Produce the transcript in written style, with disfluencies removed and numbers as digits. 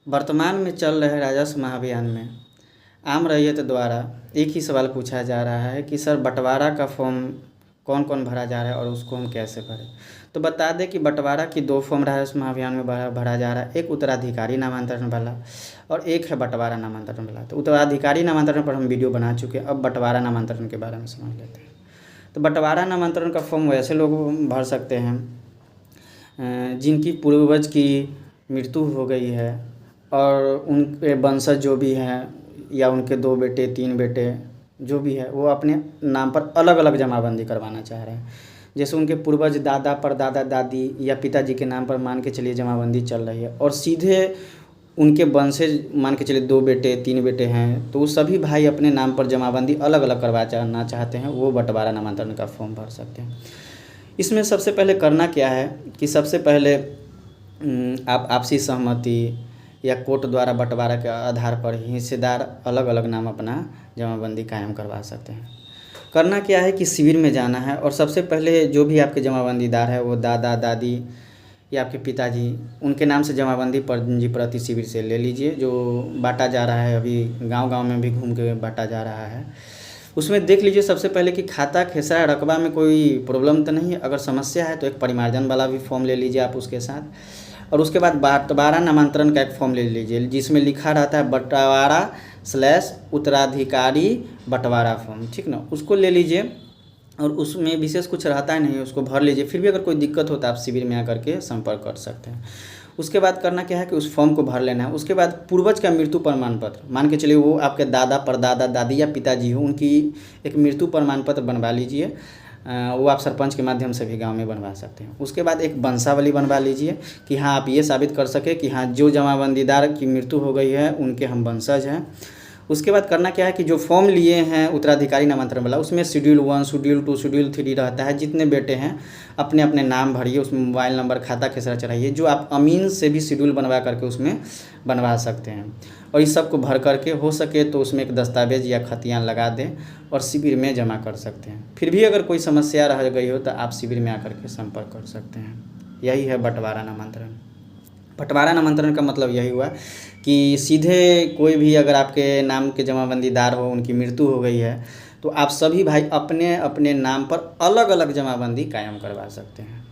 वर्तमान में चल रहे राजस्व महाअभियान में आम रैयत द्वारा एक ही सवाल पूछा जा रहा है कि सर बंटवारा का फॉर्म कौन कौन भरा जा रहा है और उसको हम कैसे भरें। तो बता दें कि बंटवारा की 2 फॉर्म राजस्व महाअभियान में भरा जा रहा है, एक उत्तराधिकारी नामांतरण वाला और एक है बंटवारा नामांतरण वाला। तो उत्तराधिकारी नामांतरण पर हम वीडियो बना चुके हैं, अब बंटवारा नामांतरण के बारे में समझ लेते हैं। तो बंटवारा नामांतरण का फॉर्म वैसे लोग भर सकते हैं जिनकी पूर्वज की मृत्यु हो गई है और उनके वंशज जो भी हैं या उनके 2 बेटे 3 बेटे जो भी है वो अपने नाम पर अलग अलग जमाबंदी करवाना चाह रहे हैं। जैसे उनके पूर्वज दादा परदादा दादी या पिताजी के नाम पर मान के चलिए जमाबंदी चल रही है और सीधे उनके वंशज मान के चलिए 2 बेटे 3 बेटे हैं, तो वो सभी भाई अपने नाम पर जमाबंदी अलग अलग करवाना चाहते हैं, वो बंटवारा नामांतरण का फॉर्म भर सकते हैं। इसमें सबसे पहले करना क्या है कि सबसे पहले आप आपसी सहमति या कोर्ट द्वारा बंटवारा के आधार पर हिस्सेदार अलग अलग नाम अपना जमाबंदी कायम करवा सकते हैं। करना क्या है कि शिविर में जाना है और सबसे पहले जो भी आपके जमाबंदीदार है वो दादा दादी या आपके पिताजी उनके नाम से जमाबंदी पंजी प्रति शिविर से ले लीजिए, जो बांटा जा रहा है, अभी गांव-गांव में भी घूम के बांटा जा रहा है। उसमें देख लीजिए सबसे पहले कि खाता खेसरा रकबा में कोई प्रॉब्लम तो नहीं है। अगर समस्या है तो एक परिमार्जन वाला भी फॉर्म ले लीजिए आप उसके साथ। और उसके बाद बंटवारा नामांतरण का एक फॉर्म ले लीजिए जिसमें लिखा रहता है बंटवारा/उत्तराधिकारी बंटवारा फॉर्म, ठीक ना, उसको ले लीजिए और उसमें विशेष कुछ रहता है नहीं, उसको भर लीजिए। फिर भी अगर कोई दिक्कत हो तो आप शिविर में आकर के संपर्क कर सकते हैं। उसके बाद करना क्या है कि उस फॉर्म को भर लेना है। उसके बाद पूर्वज का मृत्यु प्रमाण पत्र, मान के चलिए वो आपके दादा परदादा दादी या पिताजी हो, उनकी एक मृत्यु प्रमाण पत्र बनवा लीजिए। वो आप सरपंच के माध्यम से भी गांव में बनवा सकते हैं। उसके बाद एक वंशावली बनवा लीजिए कि हाँ आप ये साबित कर सके कि हाँ जो जमाबंदीदार की मृत्यु हो गई है उनके हम वंशज हैं। उसके बाद करना क्या है कि जो फॉर्म लिए हैं उत्तराधिकारी नामांतरण वाला, उसमें शेड्यूल 1 शेड्यूल 2 शेड्यूल 3 रहता है। जितने बेटे हैं अपने अपने नाम भरिए, उसमें मोबाइल नंबर खाता खेसरा चढ़ाइए, जो आप अमीन से भी शेड्यूल बनवा करके उसमें बनवा सकते हैं। और इस सब को भर करके हो सके तो उसमें एक दस्तावेज या खतियान लगा दें और शिविर में जमा कर सकते हैं। फिर भी अगर कोई समस्या रह गई हो तो आप शिविर में आकर के संपर्क कर सकते हैं। यही है बंटवारा नामांतरण। बंटवारा नामांतरण का मतलब यही हुआ कि सीधे कोई भी अगर आपके नाम के जमाबंदीदार हो, उनकी मृत्यु हो गई है, तो आप सभी भाई अपने अपने नाम पर अलग अलग जमाबंदी कायम करवा सकते हैं।